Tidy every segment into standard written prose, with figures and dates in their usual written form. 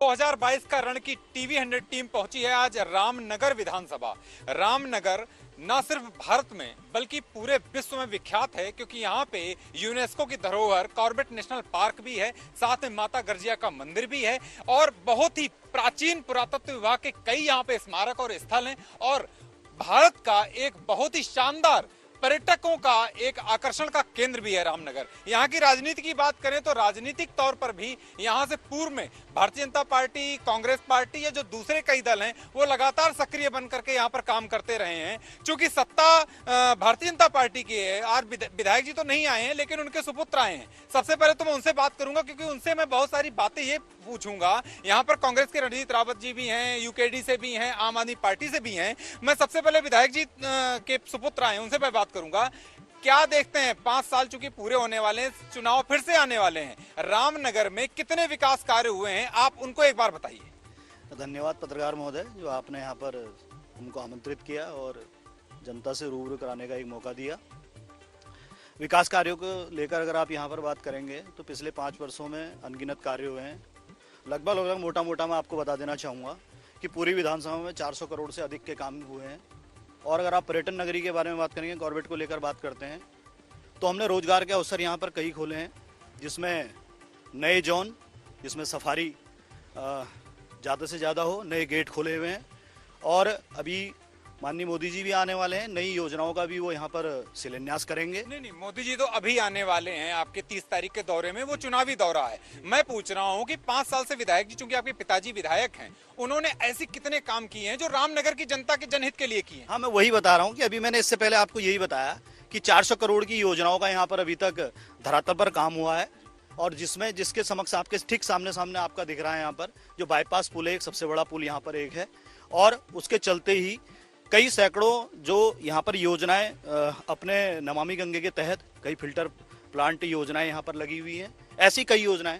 2022 का रण की TV 100 team पहुंची है आज रामनगर विधानसभा। रामनगर न सिर्फ भारत में बल्कि पूरे विश्व में विख्यात है, क्योंकि यहाँ पे यूनेस्को की धरोहर कॉर्बेट नेशनल पार्क भी है, साथ में माता गर्जिया का मंदिर भी है और बहुत ही प्राचीन पुरातत्व विभाग के कई यहाँ पे स्मारक और स्थल हैं और भारत का एक बहुत ही शानदार पर्यटकों का एक आकर्षण का केंद्र भी है रामनगर। यहाँ की राजनीति की बात करें तो राजनीतिक तौर पर भी यहाँ से पूर्व में भारतीय जनता पार्टी, कांग्रेस पार्टी या जो दूसरे कई दल हैं वो लगातार सक्रिय बन करके यहाँ पर काम करते रहे हैं। चूंकि सत्ता भारतीय जनता पार्टी की है, आज विधायक जी तो नहीं आए हैं लेकिन उनके सुपुत्र आए हैं। सबसे पहले तो मैं उनसे बात करूंगा क्योंकि उनसे मैं बहुत सारी बातें ये पूछूंगा। यहाँ पर कांग्रेस के रणजीत रावत जी भी हैं, यूकेडी से भी हैं, आम आदमी पार्टी से भी हैं। मैं सबसे पहले विधायक जी के सुपुत्र आए उनसे मैं बात करूंगा। क्या देखते हैं, 5 साल चूंकि पूरे होने वाले हैं, चुनाव फिर से आने वाले हैं, रामनगर में कितने विकास कार्य हुए हैं आप उनको एक बार बताइए। धन्यवाद पत्रकार महोदय, जो आपने यहाँ पर हमको आमंत्रित किया और जनता से रूबरू कराने का एक मौका दिया। विकास कार्यों को लेकर अगर आप यहाँ पर बात करेंगे तो पिछले 5 वर्षों में अनगिनत कार्य हुए हैं। लगभग मोटा मोटा मैं आपको बता देना चाहूँगा कि पूरी विधानसभा में 400 करोड़ से अधिक के काम हुए हैं। और अगर आप पर्यटन नगरी के बारे में बात करेंगे, कॉर्बेट को लेकर बात करते हैं, तो हमने रोजगार के अवसर यहाँ पर कई खोले हैं, जिसमें नए जोन, जिसमें सफारी ज़्यादा से ज़्यादा हो, नए गेट खोले हुए हैं। और अभी माननीय मोदी जी भी आने वाले हैं, नई योजनाओं का भी वो यहाँ पर शिलान्यास करेंगे। नहीं, मोदी जी तो अभी आने वाले हैं आपके 30 तारीख के दौरे में, वो चुनावी दौरा है। मैं पूछ रहा हूँ कि 5 साल से विधायक जी, चूंकि आपके पिताजी विधायक हैं, उन्होंने ऐसे कितने काम किए हैं जो रामनगर की जनता के जनहित के लिए किए हैं? हाँ, मैं वही बता रहा हूँ कि अभी मैंने इससे पहले आपको यही बताया कि 400 करोड़ की योजनाओं का यहाँ पर अभी तक धरातल पर काम हुआ है। और जिसके समक्ष आपके ठीक सामने आपका दिख रहा है यहाँ पर जो बाईपास पुल है, एक सबसे बड़ा पुल यहाँ पर एक है। और उसके चलते ही कई सैकड़ों जो यहाँ पर योजनाएं अपने नमामि गंगे के तहत कई फिल्टर प्लांट योजनाएं यहाँ पर लगी हुई हैं। ऐसी कई योजनाएं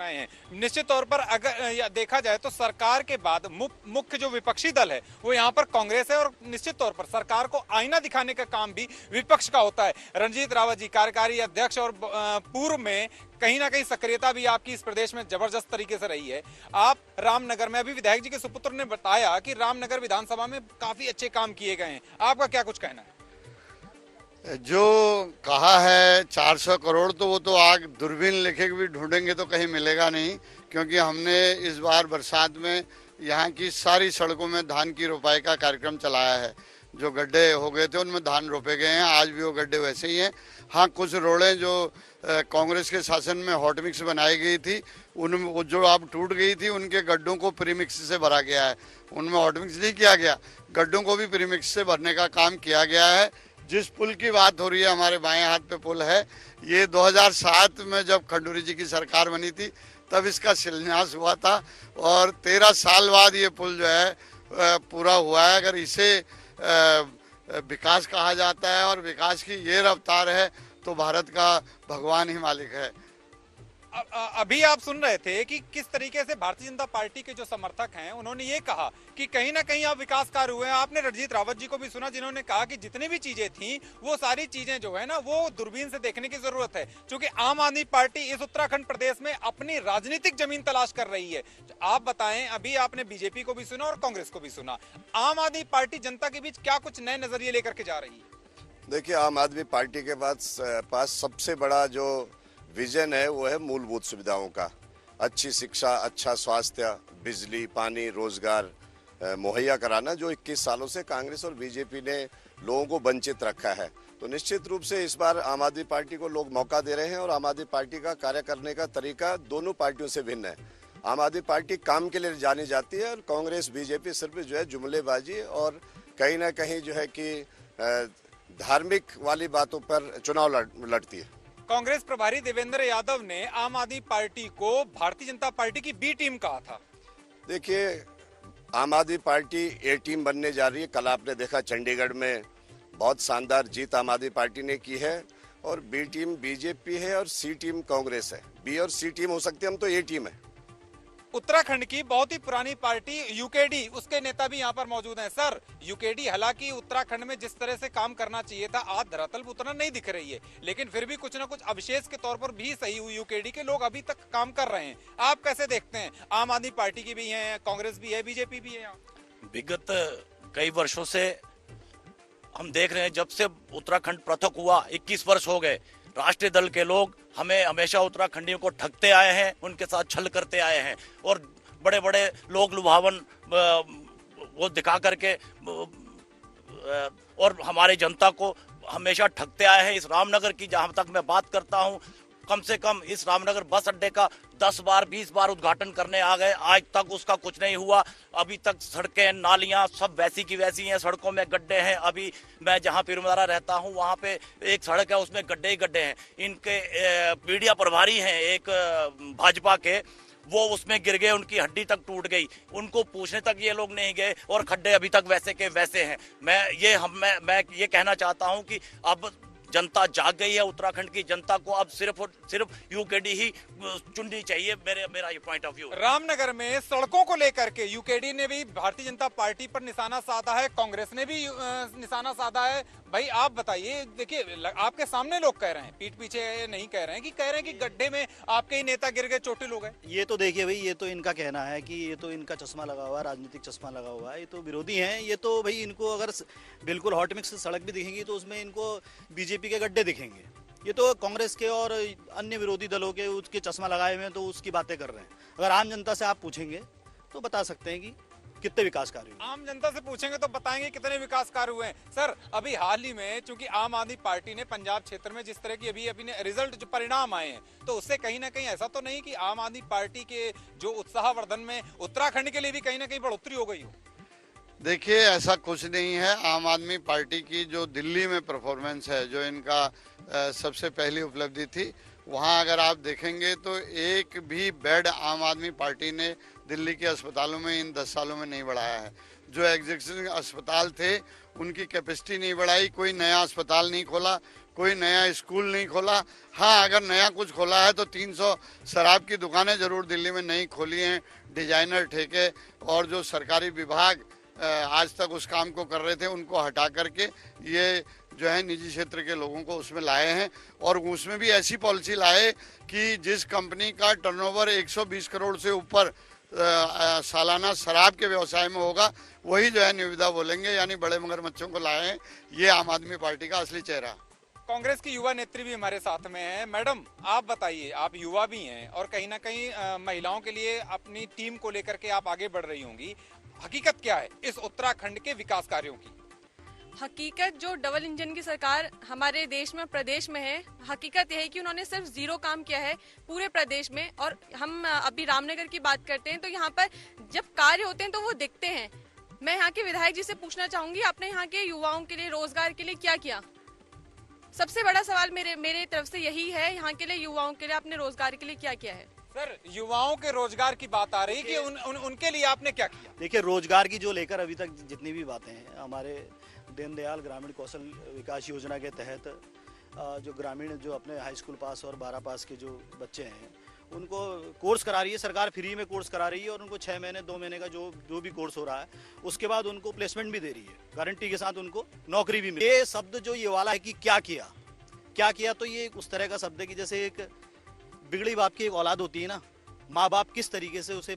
हैं। निश्चित तौर पर अगर देखा जाए तो सरकार के बाद मुख्य जो विपक्षी दल है वो यहाँ पर कांग्रेस है और निश्चित तौर पर सरकार को आईना दिखाने का काम भी विपक्ष का होता है। रणजीत रावत जी कार्यकारी अध्यक्ष और पूर्व में कहीं ना कहीं सक्रियता भी आपकी इस प्रदेश में जबरदस्त तरीके से रही है। आप रामनगर में, अभी विधायक जी के सुपुत्र ने बताया कि रामनगर विधानसभा में काफी अच्छे काम किए गए हैं, आपका क्या कुछ कहना है? जो कहा है 400 करोड़, तो वो तो आग दूरबीन लेके भी ढूंढेंगे तो कहीं मिलेगा नहीं, क्योंकि हमने इस बार बरसात में यहाँ की सारी सड़कों में धान की रोपाई का कार्यक्रम चलाया है। जो गड्ढे हो गए थे उनमें धान रोपे गए हैं, आज भी वो गड्ढे वैसे ही हैं। हाँ, कुछ रोडें जो कांग्रेस के शासन में हॉट मिक्स बनाई गई थी, उनमें जो अब टूट गई थी, उनके गड्ढों को प्रीमिक्स से भरा गया है। उनमें हॉट मिक्स नहीं किया गया, गड्ढों को भी प्रीमिक्स से भरने का काम किया गया है। जिस पुल की बात हो रही है, हमारे बाएं हाथ पे पुल है, ये 2007 में जब खंडूरी जी की सरकार बनी थी तब इसका शिलान्यास हुआ था और 13 साल बाद ये पुल जो है पूरा हुआ है। अगर इसे विकास कहा जाता है और विकास की ये रफ्तार है तो भारत का भगवान ही मालिक है। अभी आप सुन रहे थे कि किस तरीके से भारतीय जनता पार्टी के जो समर्थक हैं उन्होंने ये कहा कि कहीं ना कहीं आप विकास कार्य हुए हैं। आपने रणजीत रावत जी को भी सुना जिन्होंने कहा कि जितनी भी चीजें थी वो सारी चीजें जो है ना वो दूरबीन से देखने की जरूरत है, क्योंकि आम आदमी पार्टी इस उत्तराखंड प्रदेश में अपनी राजनीतिक जमीन तलाश कर रही है। आप बताएं, अभी आपने बीजेपी को भी सुना और कांग्रेस को भी सुना, आम आदमी पार्टी जनता के बीच क्या कुछ नए नजरिए लेकर के जा रही है? देखिए, आम आदमी पार्टी के पास सबसे बड़ा जो विजन है वो है मूलभूत सुविधाओं का। अच्छी शिक्षा, अच्छा स्वास्थ्य, बिजली, पानी, रोजगार मुहैया कराना, जो 21 सालों से कांग्रेस और बीजेपी ने लोगों को वंचित रखा है। तो निश्चित रूप से इस बार आम आदमी पार्टी को लोग मौका दे रहे हैं और आम आदमी पार्टी का कार्य करने का तरीका दोनों पार्टियों से भिन्न है। आम आदमी पार्टी काम के लिए जानी जाती है और कांग्रेस बीजेपी सिर्फ जो है जुमलेबाजी और कहीं ना कहीं जो है कि धार्मिक वाली बातों पर चुनाव लड़ती है। कांग्रेस प्रभारी देवेंद्र यादव ने आम आदमी पार्टी को भारतीय जनता पार्टी की बी टीम कहा था। देखिए, आम आदमी पार्टी ए टीम बनने जा रही है। कल आपने देखा चंडीगढ़ में बहुत शानदार जीत आम आदमी पार्टी ने की है और बी टीम बीजेपी है और सी टीम कांग्रेस है। बी और सी टीम हो सकती है, हम तो ए टीम है। उत्तराखंड की बहुत ही पुरानी पार्टी यूकेडी, उसके नेता भी यहाँ पर मौजूद हैं। सर, यूकेडी हालांकि उत्तराखंड में जिस तरह से काम करना चाहिए था आज धरातल पर उतना नहीं दिख रही है, लेकिन फिर भी कुछ ना कुछ अवशेष के तौर पर भी सही यूकेडी के लोग अभी तक काम कर रहे हैं। आप कैसे देखते हैं? आम आदमी पार्टी की भी है, कांग्रेस भी है, बीजेपी भी है। यहाँ विगत कई वर्षों से हम देख रहे हैं, जब से उत्तराखंड पृथक हुआ 21 वर्ष हो गए, राष्ट्रीय दल के लोग हमें हमेशा उत्तराखंडियों को ठगते आए हैं, उनके साथ छल करते आए हैं और बड़े बड़े लोग लुभावन वो दिखा करके और हमारी जनता को हमेशा ठगते आए हैं। इस रामनगर की जहां तक मैं बात करता हूं, कम से कम इस रामनगर बस अड्डे का 10 बार 20 बार उद्घाटन करने आ गए, आज तक उसका कुछ नहीं हुआ। अभी तक सड़कें नालियां सब वैसी की वैसी हैं, सड़कों में गड्ढे हैं। अभी मैं जहां पीरमदारा रहता हूं वहां पे एक सड़क है, उसमें गड्ढे ही गड्ढे हैं। इनके मीडिया प्रभारी हैं एक भाजपा के, वो उसमें गिर गए, उनकी हड्डी तक टूट गई, उनको पूछने तक ये लोग नहीं गए और खड्डे अभी तक वैसे के वैसे हैं। मैं ये कहना चाहता हूं कि अब जनता जाग गई है। उत्तराखंड की जनता को अब सिर्फ यूकेडी ही चुननी चाहिए, मेरा ये पॉइंट ऑफ व्यू। रामनगर में सड़कों को लेकर के यूकेडी ने भी भारतीय जनता पार्टी पर निशाना साधा है, कांग्रेस ने भी निशाना साधा है। भाई आप बताइए, देखिए आपके सामने लोग कह रहे हैं, पीठ पीछे नहीं कह रहे हैं, कह रहे हैं कि गड्ढे में आपके ही नेता गिर गए, चोटिल हो गए। ये तो देखिए भाई, ये तो इनका कहना है कि ये तो इनका चश्मा लगा हुआ है, राजनीतिक चश्मा लगा हुआ है, ये तो विरोधी हैं। ये तो भाई इनको अगर बिल्कुल हॉट मिक्स सड़क भी दिखेंगी तो उसमें इनको बीजेपी के गड्ढे दिखेंगे। ये तो कांग्रेस के और अन्य विरोधी दलों के उसके चश्मा लगाए हुए हैं, तो उसकी बातें कर रहे हैं। अगर आम जनता से आप पूछेंगे तो बता सकते हैं कि कितने विकास कार्य हुए। आम जनता से पूछेंगे तो बताएंगे कितने विकास कार्य हुए हैं। सर, अभी हाल ही में चूंकि आम आदमी पार्टी ने पंजाब क्षेत्र में जिस तरह की अभी ने रिजल्ट जो परिणाम आए हैं, तो उससे कहीं ना कहीं ऐसा तो नहीं कि आम आदमी पार्टी के जो उत्साहवर्धन में उत्तराखंड के लिए भी कहीं ना कहीं बढ़ोतरी हो गई हो? देखिए, ऐसा कुछ नहीं है। आम आदमी पार्टी की जो दिल्ली में परफॉर्मेंस है, जो इनका सबसे पहली उपलब्धि थी, वहाँ अगर आप देखेंगे तो एक भी बेड आम आदमी पार्टी ने दिल्ली के अस्पतालों में इन 10 सालों में नहीं बढ़ाया है। जो एग्जिस्टिंग अस्पताल थे उनकी कैपेसिटी नहीं बढ़ाई, कोई नया अस्पताल नहीं खोला, कोई नया स्कूल नहीं खोला। हाँ, अगर नया कुछ खोला है तो 300 शराब की दुकानें जरूर दिल्ली में नहीं खोली हैं। डिजाइनर ठेके और जो सरकारी विभाग आज तक उस काम को कर रहे थे, उनको हटा करके ये जो है निजी क्षेत्र के लोगों को उसमें लाए हैं। और उसमें भी ऐसी पॉलिसी लाए कि जिस कंपनी का टर्नओवर 120 करोड़ से ऊपर सालाना शराब के व्यवसाय में होगा, वही जो है निविदा बोलेंगे, यानी बड़े मगरमच्छों को लाए हैं। ये आम आदमी पार्टी का असली चेहरा। कांग्रेस की युवा नेत्री भी हमारे साथ में है। मैडम, आप बताइए, आप युवा भी हैं और कहीं ना कहीं महिलाओं के लिए अपनी टीम को लेकर के आप आगे बढ़ रही होंगी। हकीकत क्या है इस उत्तराखंड के विकास कार्यों की? हकीकत जो डबल इंजन की सरकार हमारे देश में प्रदेश में है, हकीकत यह है कि उन्होंने सिर्फ 0 काम किया है पूरे प्रदेश में। और हम अभी रामनगर की बात करते हैं तो यहाँ पर जब कार्य होते हैं तो वो दिखते हैं। मैं यहाँ के विधायक जी से पूछना चाहूंगी, आपने यहाँ के युवाओं के लिए रोजगार के लिए क्या किया? सबसे बड़ा सवाल मेरे तरफ से यही है, यहाँ के लिए युवाओं के लिए आपने रोजगार के लिए क्या किया है? सर, युवाओं के रोजगार की बात आ रही है कि उनके लिए आपने क्या किया? देखिए, रोजगार की जो लेकर अभी तक जितनी भी बातें हैं, हमारे दीनदयाल ग्रामीण कौशल विकास योजना के तहत जो ग्रामीण जो अपने हाई स्कूल पास और 12 पास के जो बच्चे हैं, उनको कोर्स करा रही है सरकार, फ्री में कोर्स करा रही है। और उनको 6 महीने 2 महीने का जो भी कोर्स हो रहा है, उसके बाद उनको प्लेसमेंट भी दे रही है, गारंटी के साथ उनको नौकरी भी मिले। ये शब्द जो ये वाला है कि क्या किया, तो ये उस तरह का शब्द है कि जैसे एक बिगड़ी बाप की एक औलाद होती है ना, माँ बाप किस तरीके से उसे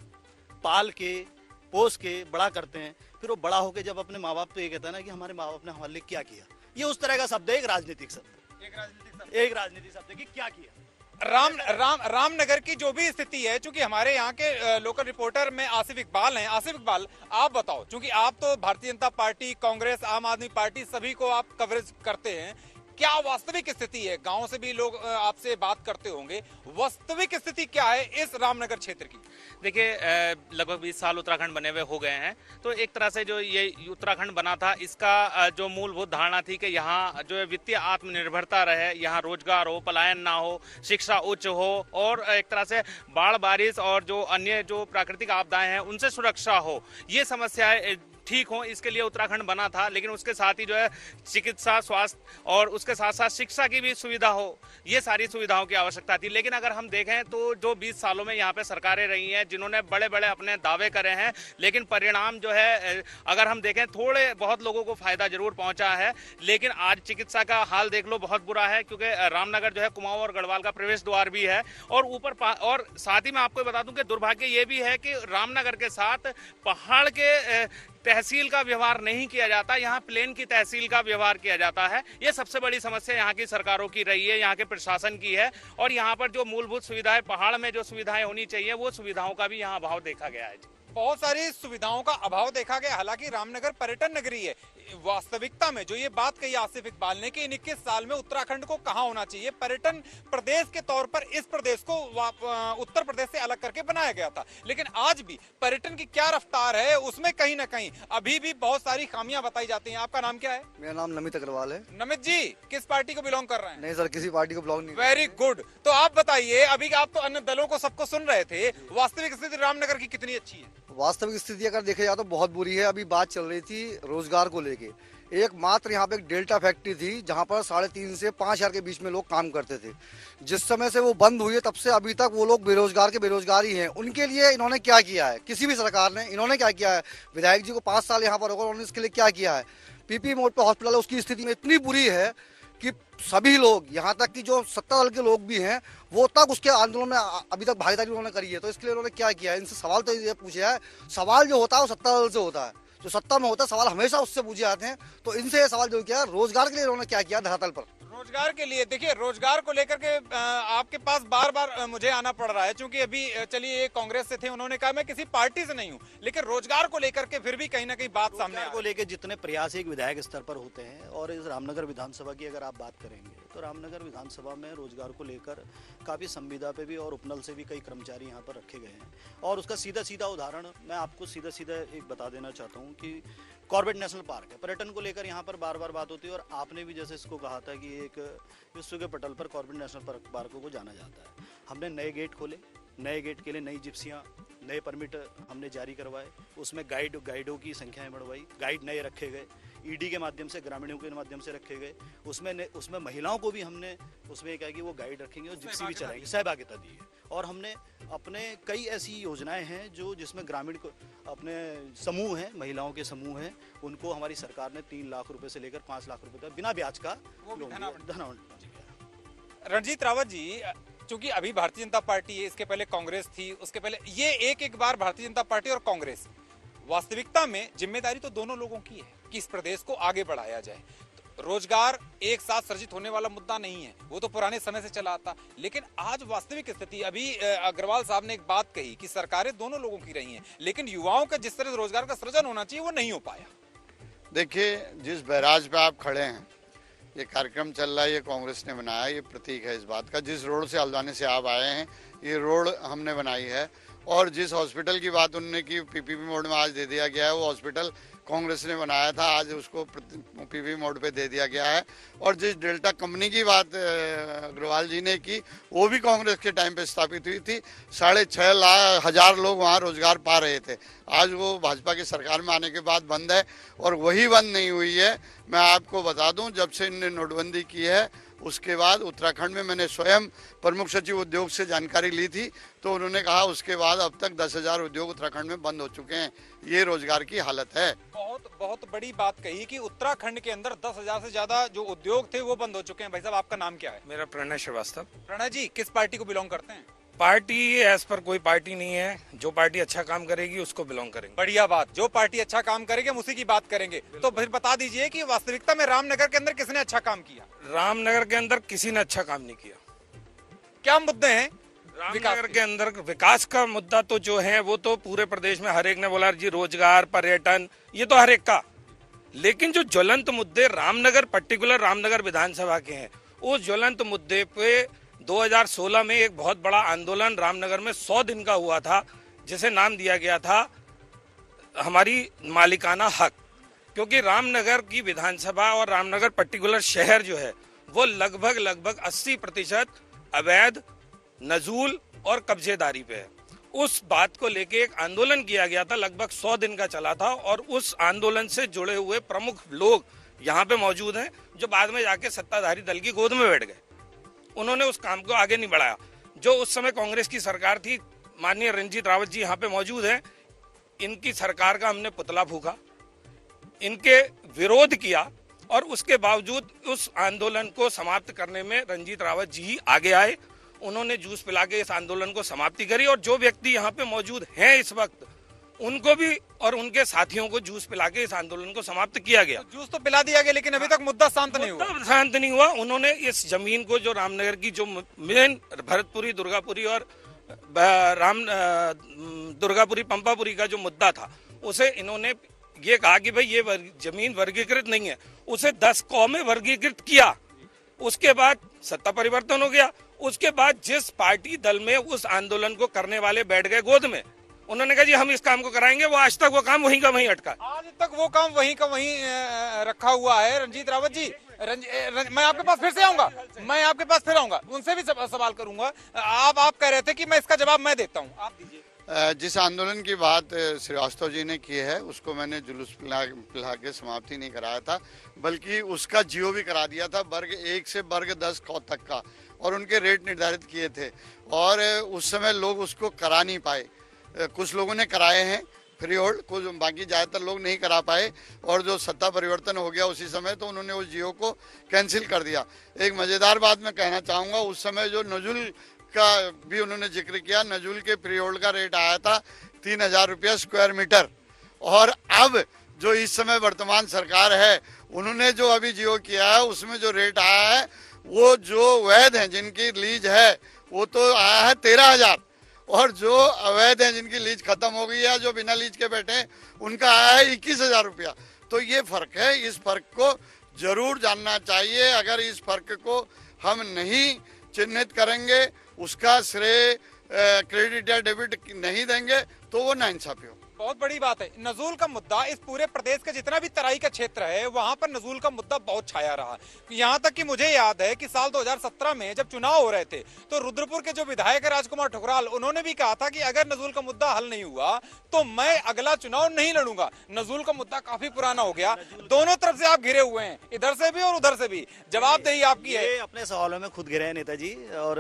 पाल के पोस के बड़ा करते हैं, फिर वो बड़ा होके जब अपने माँ बाप तो ये कहता है ना कि हमारे माँ बाप ने हमारे लिए क्या किया। ये उस तरह का शब्द है, एक राजनीतिक शब्द, एक राजनीतिक शब्द है कि क्या किया। रामनगर की जो भी स्थिति है, चूंकि हमारे यहाँ के लोकल रिपोर्टर में आसिफ इकबाल हैं। आसिफ इकबाल, आप बताओ, चूंकि आप तो भारतीय जनता पार्टी, कांग्रेस, आम आदमी पार्टी सभी को आप कवरेज करते हैं, क्या वास्तविक स्थिति है? गांव से भी लोग आपसे बात करते होंगे, वास्तविक स्थिति क्या है इस रामनगर क्षेत्र की? देखिए, लगभग 20 साल उत्तराखंड बने हुए हो गए हैं, तो एक तरह से जो ये उत्तराखंड बना था, इसका जो मूलभूत धारणा थी कि यहाँ जो है वित्तीय आत्मनिर्भरता रहे, यहाँ रोजगार हो, पलायन ना हो, शिक्षा उच्च हो और एक तरह से बाढ़ बारिश और जो अन्य जो प्राकृतिक आपदाएं हैं उनसे सुरक्षा हो। ये समस्याएं ठीक हो, इसके लिए उत्तराखंड बना था। लेकिन उसके साथ ही जो है चिकित्सा, स्वास्थ्य और उसके साथ साथ शिक्षा की भी सुविधा हो, ये सारी सुविधाओं की आवश्यकता थी। लेकिन अगर हम देखें तो जो 20 सालों में यहाँ पे सरकारें रही हैं, जिन्होंने बड़े बड़े अपने दावे करे हैं, लेकिन परिणाम जो है अगर हम देखें थोड़े बहुत लोगों को फायदा जरूर पहुंचा है। लेकिन आज चिकित्सा का हाल देख लो, बहुत बुरा है, क्योंकि रामनगर जो है कुमाऊं और गढ़वाल का प्रवेश द्वार भी है। और और साथ ही मैं आपको बता दूं कि दुर्भाग्य ये भी है कि रामनगर के साथ पहाड़ के तहसील का व्यवहार नहीं किया जाता, यहाँ प्लेन की तहसील का व्यवहार किया जाता है। ये सबसे बड़ी समस्या यहाँ की सरकारों की रही है, यहाँ के प्रशासन की है। और यहाँ पर जो मूलभूत सुविधाएं, पहाड़ में जो सुविधाएं होनी चाहिए, वो सुविधाओं का भी यहाँ अभाव देखा गया है। बहुत सारी सुविधाओं का अभाव देखा गया। हालांकि रामनगर पर्यटन नगरी है। वास्तविकता में जो ये बात कही आसिफ इकबाल ने कि इन 21 साल में उत्तराखंड को कहां होना चाहिए, पर्यटन प्रदेश के तौर पर इस प्रदेश को उत्तर प्रदेश से अलग करके बनाया गया था। लेकिन आज भी पर्यटन की क्या रफ्तार है, उसमें कहीं ना कहीं अभी भी बहुत सारी खामियां बताई जाती हैं। आपका नाम क्या है? मेरा नाम नमित अग्रवाल है। नमित जी, किस पार्टी को बिलोंग कर रहे हैं? नहीं सर, किसी पार्टी को बिलोंग नहीं। Very good. तो आप बताइए, अभी आप तो अन्य दलों को सबको सुन रहे थे, वास्तविक स्थिति रामनगर की कितनी अच्छी है? वास्तविक स्थिति अगर देखा जाए तो बहुत बुरी है। अभी बात चल रही थी रोजगार को लेके। एकमात्र यहाँ पे एक डेल्टा फैक्ट्री थी जहाँ पर 3.5 से 5 हजार के बीच में लोग काम करते थे। जिस समय से वो बंद हुई है तब से अभी तक वो लोग बेरोजगार के बेरोजगार ही हैं। उनके लिए इन्होंने क्या किया है, किसी भी सरकार ने इन्होंने क्या किया है? विधायक जी को 5 साल यहाँ पर होगा, उन्होंने इसके लिए क्या किया है? पीपी मोड पे हॉस्पिटल है, उसकी स्थिति में इतनी बुरी है कि सभी लोग, यहाँ तक कि जो सत्ता दल के लोग भी हैं, वो तक उसके आंदोलन में अभी तक भागीदारी उन्होंने करी है। तो इसके लिए उन्होंने क्या किया है? इनसे सवाल तो ये पूछा है। सवाल जो होता है वो सत्ता दल से होता है, जो सत्ता में होता है सवाल हमेशा उससे पूछे जाते हैं। तो इनसे ये सवाल जो किया रोजगार के लिए उन्होंने क्या किया धरातल पर? रोजगार के लिए देखिए, रोजगार को लेकर के आपके पास बार बार मुझे आना पड़ रहा है, क्योंकि अभी चलिए कांग्रेस से थे, उन्होंने कहा मैं किसी पार्टी से नहीं हूं, लेकिन रोजगार को लेकर के फिर भी कहीं ना कहीं बात सामने को लेकर जितने प्रयास एक विधायक स्तर पर होते हैं, और इस रामनगर विधानसभा की अगर आप बात करेंगे तो रामनगर विधानसभा में रोजगार को लेकर काफी संविदा पे भी और उपनल से भी कई कर्मचारी यहाँ पर रखे गए हैं। और उसका सीधा सीधा उदाहरण मैं आपको सीधा सीधा एक बता देना चाहता हूँ कि कॉर्बेट नेशनल पार्क है। पर्यटन को लेकर यहाँ पर बार बार बात होती है, और आपने भी जैसे इसको कहा था कि एक विश्व के पटल पर कॉर्बेट नेशनल पार्क को जाना जाता है। हमने नए गेट खोले, नए गेट के लिए नई जिप्सियाँ, नए परमिट हमने जारी करवाए, उसमें गाइडों की संख्याएं बढ़वाई, गाइड नए रखे गए, ईडी के माध्यम से, ग्रामीणों के माध्यम से रखे गए। उसमें महिलाओं को भी हमने उसमें क्या कि वो गाइड रखेंगे और जिप्सी भी चलाएंगे, सहभागिता दी है। और हमने अपने कई ऐसी योजनाएं हैं जो जिसमें ग्रामीण को अपने समूह हैं, महिलाओं के समूह हैं, उनको हमारी सरकार ने 3 लाख रुपए से लेकर 5 लाख रुपए तक बिना ब्याज का धनावंतन किया। रणजीत रावत जी, चूंकि अभी भारतीय जनता पार्टी है, इसके पहले कांग्रेस थी, उसके पहले ये एक बार भारतीय जनता पार्टी और कांग्रेस, वास्तविकता में जिम्मेदारी तो दोनों लोगों की है कि इस प्रदेश को आगे बढ़ाया जाए। रोजगार एक साथ सृजित होने वाला मुद्दा नहीं है, वो तो पुराने समय से चला आता। लेकिन आज वास्तविक स्थिति, अभी अग्रवाल साहब ने एक बात कही कि सरकारें दोनों लोगों की रही हैं, लेकिन युवाओं का जिस तरह से रोजगार का सृजन होना चाहिए वो नहीं हो पाया। देखिए, जिस बैराज पे आप खड़े हैं, ये कार्यक्रम चल रहा है, ये कांग्रेस ने बनाया, ये प्रतीक है इस बात का। जिस रोड से हल्द्वानी से आप आए हैं, ये रोड हमने बनाई है। और जिस हॉस्पिटल की बात उन्होंने की पीपीपी मोड में आज दे दिया गया है, वो हॉस्पिटल कांग्रेस ने बनाया था, आज उसको पीपीपी मोड पे दे दिया गया है। और जिस डेल्टा कंपनी की बात अग्रवाल जी ने की, वो भी कांग्रेस के टाइम पे स्थापित हुई थी। 6.5 हजार लोग वहाँ रोजगार पा रहे थे। आज वो भाजपा की सरकार में आने के बाद बंद है, और वही बंद नहीं हुई है। मैं आपको बता दूं, जब से इन्होंने नोटबंदी की है उसके बाद उत्तराखंड में मैंने स्वयं प्रमुख सचिव उद्योग से जानकारी ली थी, तो उन्होंने कहा उसके बाद अब तक 10,000 उद्योग उत्तराखंड में बंद हो चुके हैं। ये रोजगार की हालत है। बहुत बड़ी बात कही कि उत्तराखंड के अंदर 10,000 से ज्यादा जो उद्योग थे वो बंद हो चुके हैं। भाई साहब, आपका नाम क्या है? मेरा प्रणय श्रीवास्तव। प्रणय जी, किस पार्टी को बिलोंग करते हैं? पार्टी एज पर कोई पार्टी नहीं है, जो पार्टी अच्छा काम करेगी उसको बिलोंग करेंगे। बढ़िया बात, जो पार्टी अच्छा काम करेगी हम उसी की बात करेंगे। तो फिर बता दीजिए कि वास्तविकता में रामनगर के अंदर किसने अच्छा काम किया? रामनगर के अंदर किसी ने अच्छा काम नहीं किया। क्या मुद्दे हैं रामनगर के अंदर? विकास का मुद्दा तो जो है वो तो पूरे प्रदेश में हर एक ने बोला जी, रोजगार, पर्यटन, ये तो हर एक का। लेकिन जो ज्वलंत मुद्दे रामनगर, पर्टिकुलर रामनगर विधानसभा के हैं, उस ज्वलंत मुद्दे पे 2016 में एक बहुत बड़ा आंदोलन रामनगर में 100 दिन का हुआ था, जिसे नाम दिया गया था हमारी मालिकाना हक। क्योंकि रामनगर की विधानसभा और रामनगर पर्टिकुलर शहर जो है वो लगभग 80% अवैध, नजूल और कब्जेदारी पे है। उस बात को लेके एक आंदोलन किया गया था, लगभग 100 दिन का चला था, और उस आंदोलन से जुड़े हुए प्रमुख लोग यहाँ पे मौजूद हैं, जो बाद में जाके सत्ताधारी दल की गोद में बैठ गए। उन्होंने उस काम को आगे नहीं बढ़ाया। जो उस समय कांग्रेस की सरकार थी, माननीय रंजीत रावत जी यहाँ पे मौजूद हैं, इनकी सरकार का हमने पुतला फूका, इनके विरोध किया, और उसके बावजूद उस आंदोलन को समाप्त करने में रंजीत रावत जी ही आगे आए। उन्होंने जूस पिला के इस आंदोलन को समाप्ति करी, और जो व्यक्ति यहाँ पे मौजूद हैं इस वक्त, उनको भी और उनके साथियों को जूस पिला के इस आंदोलन को समाप्त किया गया। तो जूस तो पिला दिया गया, लेकिन अभी तक मुद्दा शांत नहीं हुआ। शांत नहीं हुआ। उन्होंने इस जमीन को, जो रामनगर की जो मेन भरतपुरी, दुर्गापुरी और दुर्गापुरी पंपापुरी का जो मुद्दा था, उसे इन्होंने ये कहा कि भाई ये जमीन वर्गीकृत नहीं है, उसे 10 कौ में वर्गीकृत किया। उसके बाद सत्ता परिवर्तन हो गया। उसके बाद जिस पार्टी दल में उस आंदोलन को करने वाले बैठ गए गोद में, उन्होंने कहा जी हम इस काम को कराएंगे। वो आज तक वो काम वहीं का वहीं अटका। आज तक वो काम वहीं का वहीं रखा हुआ है। रंजीत रावत जी, मैं आपके पास फिर से आऊंगा, उनसे भी सवाल करूंगा। आप कह रहे थे कि मैं इसका जवाब मैं देता हूं, आप दीजिए। जिस आंदोलन की बात श्रीवास्तव जी ने की है, उसको मैंने जुलूस पिला के समाप्ति नहीं कराया था, बल्कि उसका जियो भी करा दिया था, वर्ग 1 से वर्ग 10 कौ तक का, और उनके रेट निर्धारित किए थे, और उस समय लोग उसको करा नहीं पाए। कुछ लोगों ने कराए हैं फ्री होल्ड, कुछ बाकी ज़्यादातर लोग नहीं करा पाए, और जो सत्ता परिवर्तन हो गया उसी समय, तो उन्होंने उस जियो को कैंसिल कर दिया। एक मज़ेदार बात मैं कहना चाहूँगा, उस समय जो नजुल का भी उन्होंने जिक्र किया, नजुल के फ्री होल्ड का रेट आया था 3000 रुपया स्क्वायर मीटर, और अब जो इस समय वर्तमान सरकार है, उन्होंने जो अभी जियो किया है, उसमें जो रेट आया है, वो जो वैध हैं जिनकी लीज है, वो तो आया है 13,000, और जो अवैध हैं जिनकी लीज खत्म हो गई है, जो बिना लीज के बैठे हैं, उनका आया है 21,000 रुपया। तो ये फर्क है, इस फर्क को जरूर जानना चाहिए। अगर इस फर्क को हम नहीं चिन्हित करेंगे, उसका श्रेय क्रेडिट या डेबिट नहीं देंगे, तो वो नाइंसाफी हो। बहुत बड़ी बात है। नजूल का मुद्दा इस पूरे प्रदेश का जितना भी तराई का क्षेत्र है, वहां पर नजूल का मुद्दा बहुत छाया रहा। यहाँ तक कि मुझे याद है कि साल 2017 में जब चुनाव हो रहे थे, तो रुद्रपुर के जो विधायक है राजकुमार ठुकराल, उन्होंने भी कहा था कि अगर नजूल का मुद्दा हल नहीं हुआ तो मैं अगला चुनाव नहीं लड़ूंगा। नजूल का मुद्दा काफी पुराना हो गया। दोनों तरफ से आप घिरे हुए हैं, इधर से भी और उधर से भी। जवाबदेही आपकी है। अपने सवालों में खुद घिरे हैं नेताजी और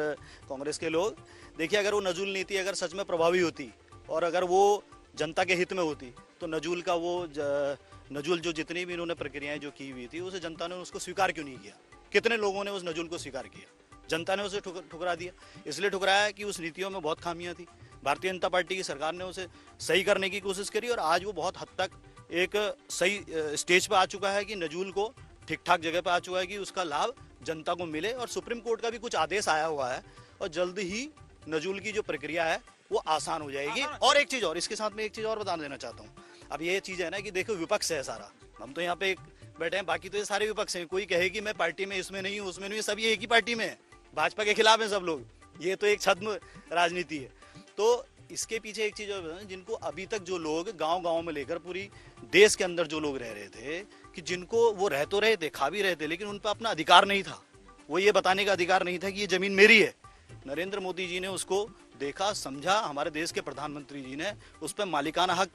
कांग्रेस के लोग। देखिए, अगर वो नजूल नीति अगर सच में प्रभावी होती, और अगर वो जनता के हित में होती, तो नजूल का नजूल जो जितनी भी इन्होंने प्रक्रियाएं जो की हुई थी, उसे जनता ने उसको स्वीकार क्यों नहीं किया? कितने लोगों ने उस नजूल को स्वीकार किया? जनता ने उसे ठुकरा दिया। इसलिए ठुकराया कि उस नीतियों में बहुत खामियां थी। भारतीय जनता पार्टी की सरकार ने उसे सही करने की कोशिश करी, और आज वो बहुत हद तक एक सही स्टेज पर आ चुका है कि नजूल को ठीक ठाक जगह पर आ चुका है कि उसका लाभ जनता को मिले। और सुप्रीम कोर्ट का भी कुछ आदेश आया हुआ है, और जल्द ही नजूल की जो प्रक्रिया है वो आसान हो जाएगी। और एक चीज और, इसके साथ में एक चीज और बता देना चाहता हूँ। अब ये चीज है ना कि देखो, विपक्ष है सारा, हम तो यहाँ पे बैठे हैं, बाकी तो ये सारे विपक्ष हैं। कोई कहे कि मैं पार्टी में इसमें नहीं हूँ, उसमें नहीं हूँ, सब ये एक ही पार्टी में है, भाजपा के खिलाफ है सब लोग। ये तो एक छद्म राजनीति है। तो इसके पीछे एक चीज और, जिनको अभी तक जो लोग गाँव में लेकर पूरी देश के अंदर जो लोग रह रहे थे, कि जिनको वो रह तो रहे थे, खा भी रहे थे, लेकिन उन पर अपना अधिकार नहीं था। वो ये बताने का अधिकार नहीं था कि ये जमीन मेरी है। नरेंद्र मोदी जी ने उसको देखा, समझा, हमारे देश के प्रधानमंत्री जी ने उस पर मालिकाना हक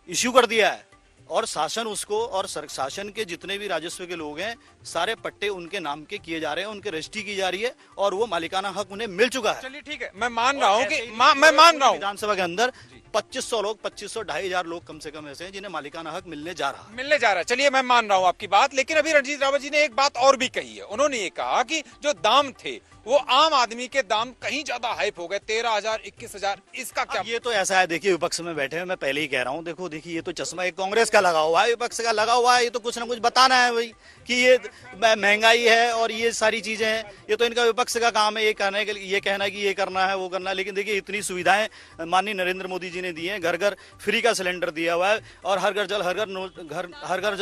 इश्यू कर दिया है, और शासन उसको, और शासन के जितने भी राजस्व के लोग हैं, सारे पट्टे उनके नाम के किए जा रहे हैं, उनके रजिस्ट्री की जा रही है, और वो मालिकाना हक उन्हें मिल चुका है। चलिए ठीक है, मैं मान रहा हूँ कि मैं मान रहा हूँ विधानसभा के अंदर 2500 लोग, 2500-2500 लोग कम से कम ऐसे हैं जिन्हें मालिकाना हक मिलने जा रहा है। चलिए मैं मान रहा हूँ आपकी बात, लेकिन अभी रंजीत रावत जी ने एक बात और भी कही है। उन्होंने ये कहा कि जो दाम थे वो आम आदमी के दाम कहीं ज्यादा हाइप हो गए, 13,000, 21,000। इसका क्या? ये तो ऐसा है, देखिए विपक्ष में बैठे हैं, मैं पहले ही कह रहा हूँ, देखिए ये तो चश्मा एक कांग्रेस का लगा हुआ है, विपक्ष का लगा हुआ है। ये तो कुछ ना कुछ बताना है भाई कि ये महंगाई है और ये सारी चीजें हैं। ये तो इनका विपक्ष का काम है, ये कहने के लिए, ये कहना कि ये करना है, वो करना है। लेकिन देखिए, इतनी सुविधाएं माननीय नरेंद्र मोदी जी ने दी हैं। घर घर फ्री का सिलेंडर दिया हुआ है, और हर घर जल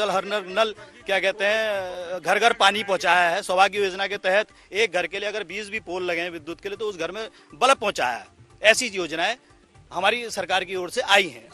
हर नल क्या कहते हैं, घर घर पानी पहुंचाया है। सौभाग्य योजना के तहत एक घर के लिए अगर 20 भी पोल लगे हैं विद्युत के लिए, तो उस घर में बल्ब पहुंचाया है। ऐसी योजनाएं हमारी सरकार की ओर से आई हैं।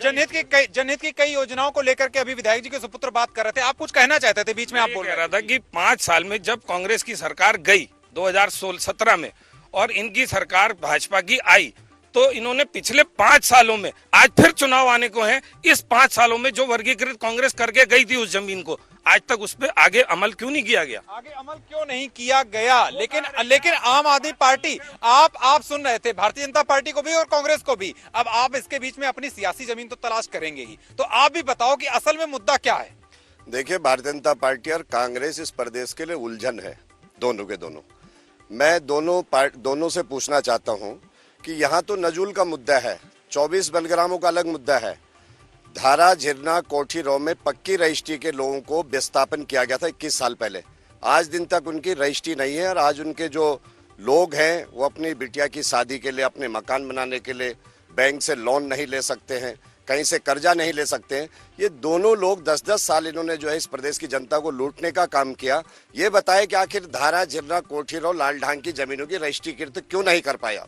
जनहित की कई योजनाओं को लेकर के अभी विधायक जी के सुपुत्र बात कर रहे थे, आप कुछ कहना चाहते थे, बीच में आप बोल रहा था कि 5 साल में जब कांग्रेस की सरकार गई 2017 में, और इनकी सरकार भाजपा की आई, तो इन्होंने पिछले 5 सालों में, आज फिर चुनाव आने को हैं, इस 5 सालों में जो वर्गीकृत कांग्रेस करके गई थी उस जमीन को, आज तक उस पर आगे अमल क्यों नहीं किया गया? आगे अमल क्यों नहीं किया गया? लेकिन आम आदमी पार्टी, आप सुन रहे थे, भारतीय जनता पार्टी को भी और कांग्रेस को भी, अब आप इसके बीच में अपनी सियासी जमीन तो तलाश करेंगे ही, तो आप भी बताओ कि असल में मुद्दा क्या है? देखिए, भारतीय जनता पार्टी और कांग्रेस इस प्रदेश के लिए उलझन है, दोनों के दोनों। मैं दोनों से पूछना चाहता हूं कि यहाँ तो नजूल का मुद्दा है, 24 बनग्रामों का अलग मुद्दा है। धारा, झिरना, कोठी रो में पक्की रजिस्ट्री के लोगों को विस्थापन किया गया था 21 साल पहले। आज दिन तक उनकी रजिस्ट्री नहीं है और आज उनके जो लोग हैं वो अपनी बिटिया की शादी के लिए, अपने मकान बनाने के लिए बैंक से लोन नहीं ले सकते हैं, कहीं से कर्जा नहीं ले सकते हैं। ये दोनों लोग 10-10 साल इन्होंने जो है इस प्रदेश की जनता को लूटने का काम किया। ये बताए कि आखिर धारा, झिरना, कोठी रो, लाल ढांग की जमीनों की रजिस्ट्रीकृत क्यों नहीं कर पाया?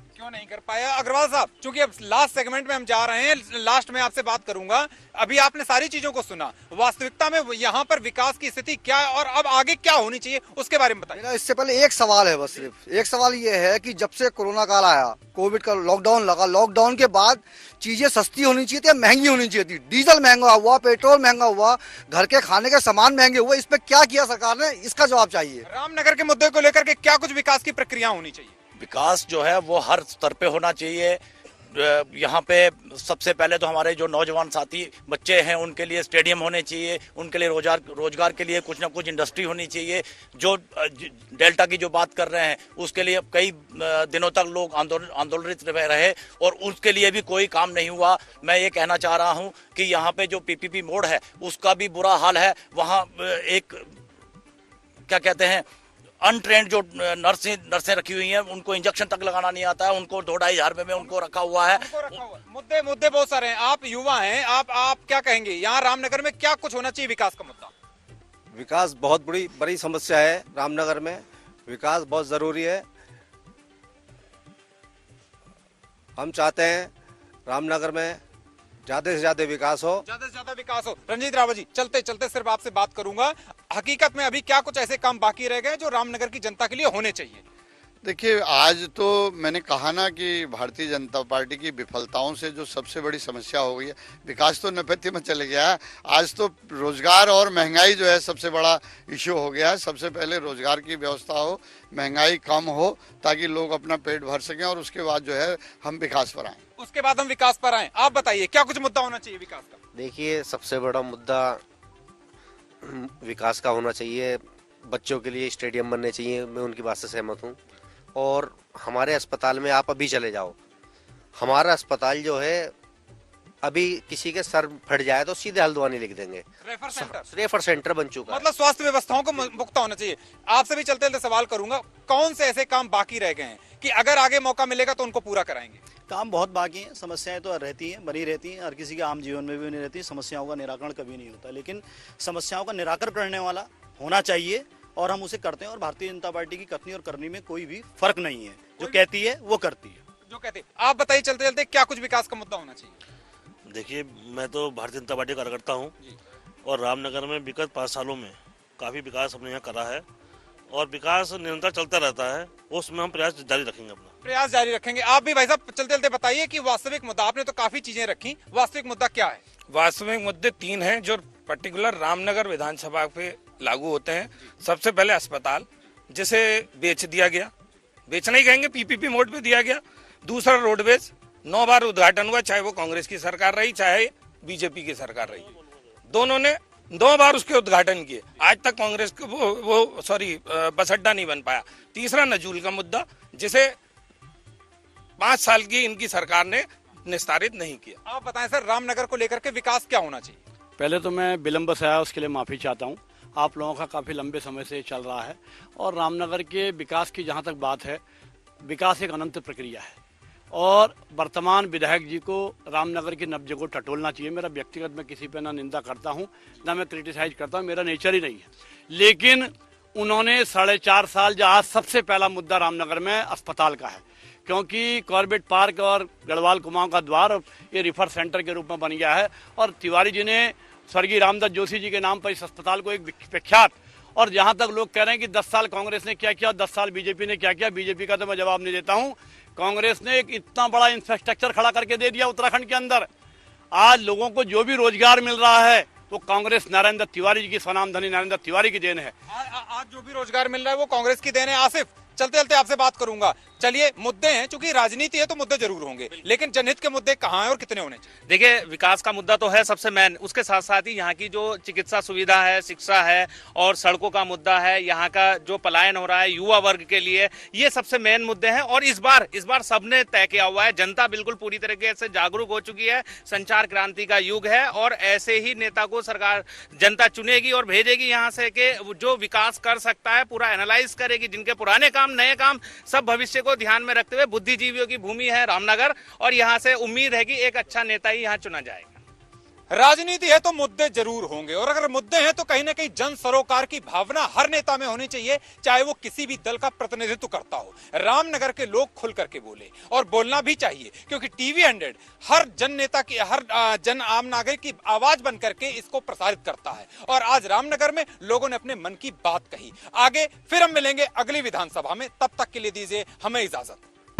अग्रवाल साहब, चूंकि अब लास्ट सेगमेंट में हम जा रहे हैं, लास्ट में आपसे बात करूंगा। अभी आपने सारी चीजों को सुना, वास्तविकता में यहाँ पर विकास की स्थिति क्या है और अब आगे क्या होनी चाहिए उसके बारे में बताइए। इससे पहले एक सवाल है, बस सिर्फ एक सवाल ये है कि जब से कोरोना काल आया, कोविड का लॉकडाउन लगा, लॉकडाउन के बाद चीजें सस्ती होनी चाहिए थी या महंगी होनी चाहिए थी? डीजल महंगा हुआ, पेट्रोल महंगा हुआ, घर के खाने के सामान महंगे हुए, इस पे क्या किया सरकार ने? इसका जवाब चाहिए। रामनगर के मुद्दे को लेकर के क्या कुछ विकास की प्रक्रिया होनी चाहिए? विकास जो है वो हर स्तर पे होना चाहिए। यहाँ पे सबसे पहले तो हमारे जो नौजवान साथी बच्चे हैं उनके लिए स्टेडियम होने चाहिए, उनके लिए रोजगार के लिए कुछ ना कुछ इंडस्ट्री होनी चाहिए। जो डेल्टा की जो बात कर रहे हैं उसके लिए कई दिनों तक लोग आंदोलित रहे और उसके लिए भी कोई काम नहीं हुआ। मैं ये कहना चाह रहा हूँ कि यहाँ पे जो पीपीपी मोड़ है उसका भी बुरा हाल है। वहाँ एक क्या कहते हैं, अनट्रेंड जो नर्सें रखी हुई हैं, उनको इंजेक्शन तक लगाना नहीं आता है, उनको 2-2.5 हजार रुपए में उनको रखा हुआ है। मुद्दे बहुत सारे हैं। आप युवा हैं, आप क्या कहेंगे, यहाँ रामनगर में क्या कुछ होना चाहिए विकास का मुद्दा? विकास बहुत बड़ी समस्या है रामनगर में, विकास बहुत जरूरी है। हम चाहते हैं रामनगर में ज्यादा से ज्यादा विकास हो। रंजीत रावत जी, चलते चलते सिर्फ आपसे बात करूंगा, हकीकत में अभी क्या कुछ ऐसे काम बाकी रह गए जो रामनगर की जनता के लिए होने चाहिए? देखिए, आज तो मैंने कहा ना कि भारतीय जनता पार्टी की विफलताओं से जो सबसे बड़ी समस्या हो गई है, विकास तो नफेती में चले गया है। आज तो रोजगार और महंगाई जो है सबसे बड़ा इश्यू हो गया है। सबसे पहले रोजगार की व्यवस्था हो, महंगाई कम हो, ताकि लोग अपना पेट भर सकें और उसके बाद जो है हम विकास पर आए। आप बताइए क्या कुछ मुद्दा होना चाहिए विकास का? देखिए, सबसे बड़ा मुद्दा विकास का होना चाहिए। बच्चों के लिए स्टेडियम बनने चाहिए, मैं उनकी बात से सहमत हूँ। और हमारे अस्पताल में आप अभी चले जाओ, हमारा अस्पताल जो है अभी किसी के सर फट जाए तो सीधे हल्द्वानी लिख देंगे। रेफर सेंटर बन चुका है। मतलब स्वास्थ्य व्यवस्थाओं को मुक्ता होना चाहिए। आपसे भी चलते चलते सवाल करूंगा, कौन से ऐसे काम बाकी रह गए हैं कि अगर आगे मौका मिलेगा तो उनको पूरा कराएंगे? काम बहुत बाकी है, समस्याएं तो रहती हैं, बनी रहती हैं, हर किसी के आम जीवन में भी नहीं रहती। समस्याओं का निराकरण कभी नहीं होता, लेकिन समस्याओं का निराकरण करने वाला होना चाहिए और हम उसे करते हैं। और भारतीय जनता पार्टी की कथनी और करनी में कोई भी फर्क नहीं है, जो कहती है वो करती है। आप बताइए चलते चलते क्या कुछ विकास का मुद्दा होना चाहिए? देखिए, मैं तो भारतीय जनता पार्टी का कार्यकर्ता हूँ और रामनगर में विगत 5 सालों में काफ़ी विकास हमने यहाँ करा है और विकास निरंतर चलता रहता है। उसमें हम प्रयास जारी रखेंगे। आप भी भाई साहब चलते चलते बताइए कि वास्तविक मुद्दा, आपने तो काफी चीजें रखी, वास्तविक मुद्दा क्या है? वास्तविक मुद्दे 3 हैं जो पर्टिकुलर रामनगर विधानसभा पे लागू होते हैं। सबसे पहले अस्पताल, जिसे बेच दिया गया, बेचना ही कहेंगे, पीपीपी मोड पे दिया गया। दूसरा रोडवेज, 9 बार उद्घाटन हुआ, चाहे वो कांग्रेस की सरकार रही चाहे बीजेपी की सरकार रही, दोनों ने 9 बार उसके उद्घाटन किए। आज तक कांग्रेस को बस अड्डा नहीं बन पाया। तीसरा नजूल का मुद्दा, जिसे 5 साल की इनकी सरकार ने निस्तारित नहीं किया। आप बताएं सर, रामनगर को लेकर के विकास क्या होना चाहिए? पहले तो मैं विलंब से आया उसके लिए माफ़ी चाहता हूँ। आप लोगों का काफ़ी लंबे समय से चल रहा है और रामनगर के विकास की जहाँ तक बात है, विकास एक अनंत प्रक्रिया है और वर्तमान विधायक जी को रामनगर की नब्ज को टटोलना चाहिए। मेरा व्यक्तिगत, मैं किसी पे ना निंदा करता हूँ ना मैं क्रिटिसाइज करता हूँ, मेरा नेचर ही नहीं है। लेकिन उन्होंने 4.5 साल, जहाँ सबसे पहला मुद्दा रामनगर में अस्पताल का है, क्योंकि कॉर्बेट पार्क और गढ़वाल कुमाऊं का द्वार ये रिफर सेंटर के रूप में बन गया है और तिवारी जी ने स्वर्गीय रामदास जोशी जी के नाम पर इस अस्पताल को एक विख्यात, और जहां तक लोग कह रहे हैं कि 10 साल कांग्रेस ने क्या किया, 10 साल बीजेपी ने क्या किया, बीजेपी का तो मैं जवाब नहीं देता हूं। कांग्रेस ने एक इतना बड़ा इंफ्रास्ट्रक्चर खड़ा करके दे दिया उत्तराखंड के अंदर। आज लोगों को जो भी रोजगार मिल रहा है वो कांग्रेस नरेंद्र तिवारी जी की, स्वनामधनी नरेंद्र तिवारी की देन है। आज जो भी रोजगार मिल रहा है वो कांग्रेस की देन है। आसिफ, चलते चलते आपसे बात करूंगा। चलिए, मुद्दे हैं, चूंकि राजनीति है तो मुद्दे जरूर होंगे, लेकिन जनहित के मुद्दे कहां हैं और कितने होने चाहिए? देखिए, विकास का मुद्दा तो है सबसे मेन, उसके साथ साथ ही यहाँ की जो चिकित्सा सुविधा है, शिक्षा है और सड़कों का मुद्दा है, यहाँ का जो पलायन हो रहा है युवा वर्ग के लिए, ये सबसे मेन मुद्दे हैं। और इस बार सबने तय किया हुआ है, जनता बिल्कुल पूरी तरीके से जागरूक हो चुकी है, संचार क्रांति का युग है और ऐसे ही नेता को सरकार जनता चुनेगी और भेजेगी यहाँ से कि जो विकास कर सकता है पूरा एनालाइज करेगी, जिनके पुराने काम नए काम सब भविष्य को ध्यान में रखते हुए। बुद्धिजीवियों की भूमि है रामनगर और यहाँ से उम्मीद है कि एक अच्छा नेता ही यहाँ चुना जाएगा। राजनीति है तो मुद्दे जरूर होंगे, और अगर मुद्दे हैं तो कहीं ना कहीं जन सरोकार की भावना हर नेता में होनी चाहिए, चाहे वो किसी भी दल का प्रतिनिधित्व करता हो। रामनगर के लोग खुल करके बोले और बोलना भी चाहिए, क्योंकि टीवी 100 हर जन नेता की, हर जन आम नागरिक की आवाज बन करके इसको प्रसारित करता है। और आज रामनगर में लोगों ने अपने मन की बात कही। आगे फिर हम मिलेंगे अगली विधानसभा में, तब तक के लिए दीजिए हमें इजाजत।